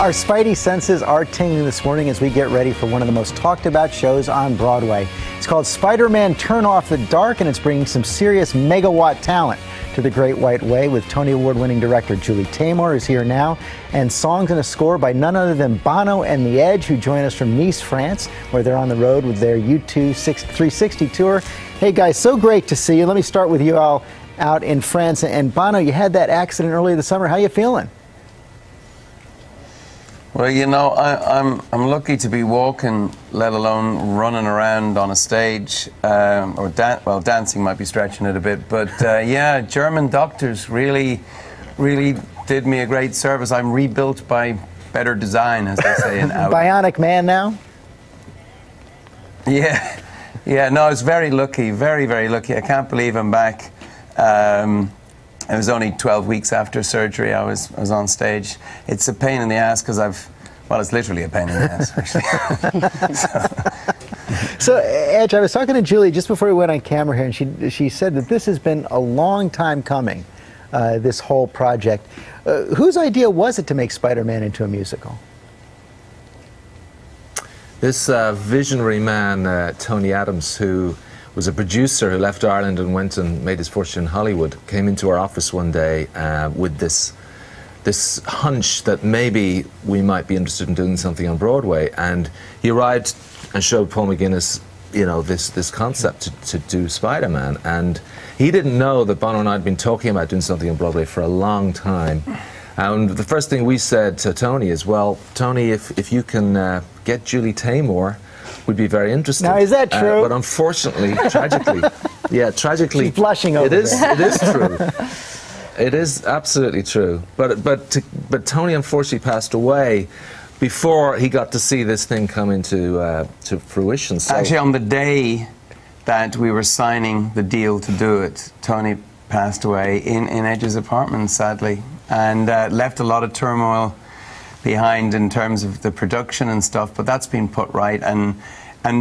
Our spidey senses are tingling this morning as we get ready for one of the most talked about shows on Broadway. It's called Spider-Man Turn Off the Dark, and it's bringing some serious megawatt talent to the Great White Way with Tony Award-winning director Julie Taymor, who's here now, and songs and a score by none other than Bono and The Edge, who join us from Nice, France, where they're on the road with their U2 360 tour. Hey guys, so great to see you. Let me start with you all out in France. And Bono, you had that accident earlier this summer. How you feeling? Well, you know, I'm lucky to be walking, let alone running around on a stage, or dancing might be stretching it a bit. But yeah, German doctors really did me a great service. I'm rebuilt by better design, as they say in Audi. Bionic man now? Yeah, yeah. No, I was very lucky, very lucky. I can't believe I'm back. It was only 12 weeks after surgery I was on stage. It's a pain in the ass because well, it's literally a pain in the ass, actually. So, Edge, I was talking to Julie just before we went on camera here, and she said that this has been a long time coming, this whole project. Whose idea was it to make Spider-Man into a musical? This visionary man, Tony Adams, who was a producer who left Ireland and went and made his fortune in Hollywood, came into our office one day with this hunch that maybe we might be interested in doing something on Broadway. And he arrived and showed Paul McGuinness, you know, this concept to do Spider-Man. And he didn't know that Bono and I had been talking about doing something on Broadway for a long time. And the first thing we said to Tony is, well, Tony, if you can get Julie Taymor, would be very interesting. Now, is that true? But unfortunately, tragically, she's blushing over it is true. It is absolutely true. But Tony unfortunately passed away before he got to see this thing come into to fruition. So actually, on the day that we were signing the deal to do it, Tony passed away in Edge's apartment, sadly, and left a lot of turmoil behind in terms of the production and stuff, but that's been put right, and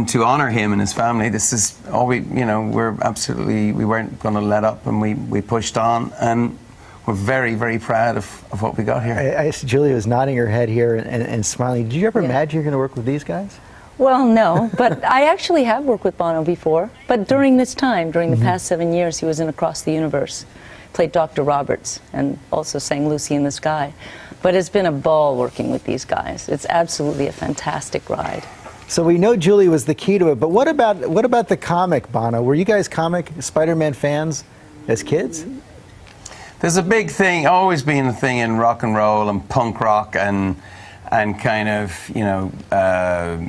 to honor him and his family, this is all we weren't going to let up, and we pushed on, and we're very proud of what we got here. Julie was nodding her head here and smiling. Did you ever imagine you're going to work with these guys? Well, no, but I actually have worked with Bono before, but during this time, during the past 7 years, he was in Across the Universe, played Dr. Roberts, and also sang Lucy in the Sky. But it's been a ball working with these guys. It's absolutely a fantastic ride. So we know Julie was the key to it, but what about the comic, Bono? Were you guys comic Spider-Man fans as kids? There's a big thing, always been a thing in rock and roll and punk rock and kind of, you know,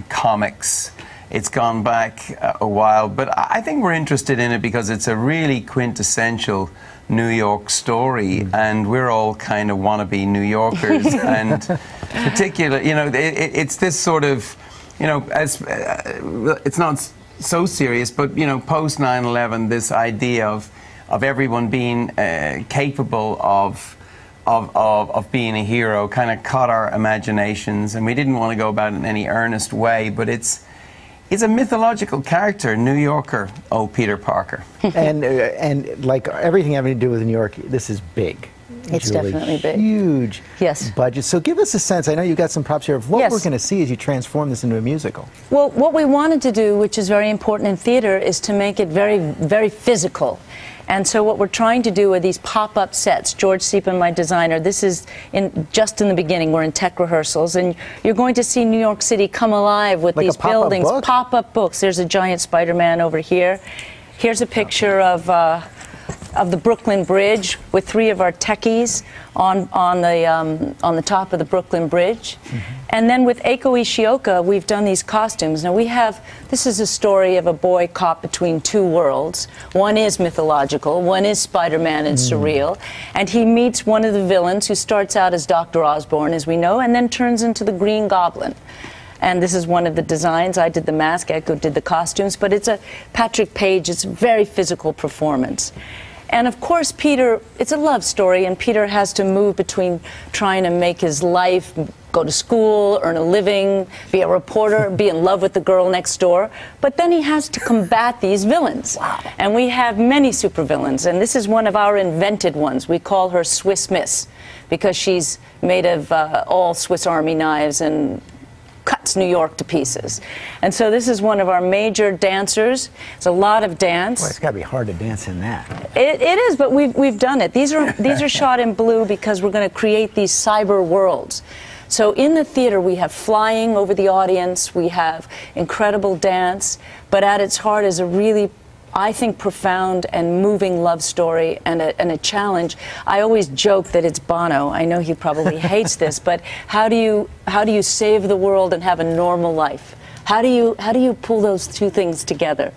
comics. It's gone back a while, but I think we're interested in it because it's a really quintessential New York story, and we're all kind of wannabe New Yorkers, and particularly, you know, it's this sort of, you know, it's not so serious, but, you know, post 9/11, this idea of everyone being capable of being a hero kind of caught our imaginations, and we didn't want to go about it in any earnest way, but it's a mythological character, New Yorker, old Peter Parker. and like everything having to do with New York, this is big. It's Julie, definitely big. Huge budget. So give us a sense, I know you got some props here, of what we're going to see as you transform this into a musical. Well, what we wanted to do, which is very important in theater, is to make it very physical. And so what we're trying to do are these pop-up sets. George Siepen, my designer, this is just in the beginning. We're in tech rehearsals, and you're going to see New York City come alive with like these buildings, pop-up books. There's a giant Spider-Man over here. Here's a picture of the Brooklyn Bridge with 3 of our techies on the top of the Brooklyn Bridge. And then with Eiko Ishioka, we've done these costumes. Now this is a story of a boy caught between 2 worlds. One is mythological, one is Spider-Man and surreal. And he meets one of the villains who starts out as Dr. Osborn, as we know, and then turns into the Green Goblin. And this is one of the designs. I did the mask, Eiko did the costumes, but it's Patrick Page, it's a very physical performance. And of course, Peter, it's a love story, and Peter has to move between trying to make his life go to school, earn a living, be a reporter, be in love with the girl next door. But then he has to combat these villains. Wow. And we have many supervillains, and this is one of our invented ones. We call her Swiss Miss because she's made of all Swiss Army knives and cuts New York to pieces. And so this is one of our major dancers. It's a lot of dance. Boy, it's got to be hard to dance in that. It is, but we've done it. These are shot in blue because we're going to create these cyber worlds. So in the theater, we have flying over the audience, we have incredible dance, but at its heart is a really, I think, profound and moving love story and a challenge. I always joke that it's Bono. I know he probably hates this, but how do you save the world and have a normal life? How do you pull those two things together?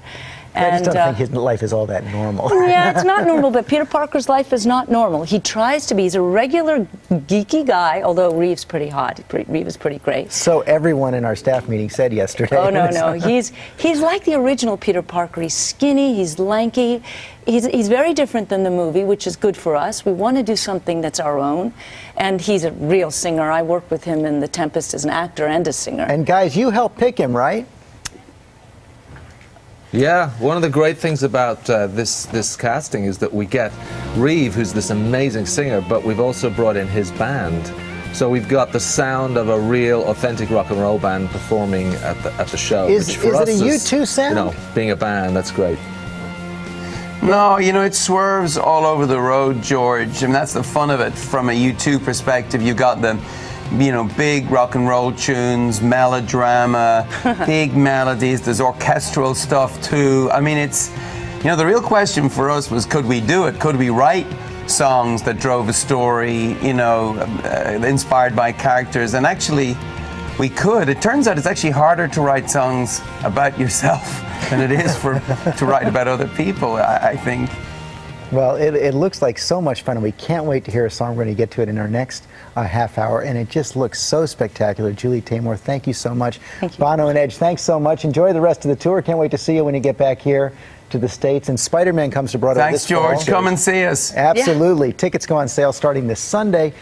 I just don't think his life is all that normal. Yeah, it's not normal, but Peter Parker's life is not normal. He tries to be. He's a regular geeky guy, although Reeves pretty hot. Reeves is pretty great. So everyone in our staff meeting said yesterday. Oh, no. He's like the original Peter Parker. He's skinny, he's lanky. He's very different than the movie, which is good for us. We want to do something that's our own. And he's a real singer. I worked with him in The Tempest as an actor and a singer. And guys, you helped pick him, right? Yeah, one of the great things about this casting is that we get Reeve, who's this amazing singer, but we've also brought in his band. So we've got the sound of a real, authentic rock and roll band performing at the show. Is it a U2 sound? You know, being a band, that's great. No, you know, it swerves all over the road, George. I mean, that's the fun of it. From a U2 perspective, you got the, you know, big rock and roll tunes, melodrama, big melodies. There's orchestral stuff too. I mean, it's, you know, the real question for us was, could we do it? Could we write songs that drove a story, you know, inspired by characters? And actually, we could. It turns out it's actually harder to write songs about yourself than it is to write about other people, I think. Well, it looks like so much fun, and we can't wait to hear a song. We're going to get to it in our next half hour, and it just looks so spectacular. Julie Taymor, thank you so much. Thank you. Bono and Edge, thanks so much. Enjoy the rest of the tour. Can't wait to see you when you get back here to the States. And Spider-Man comes to Broadway Thanks, this George. fall. Come and see us. Absolutely. Yeah. Tickets go on sale starting this Sunday.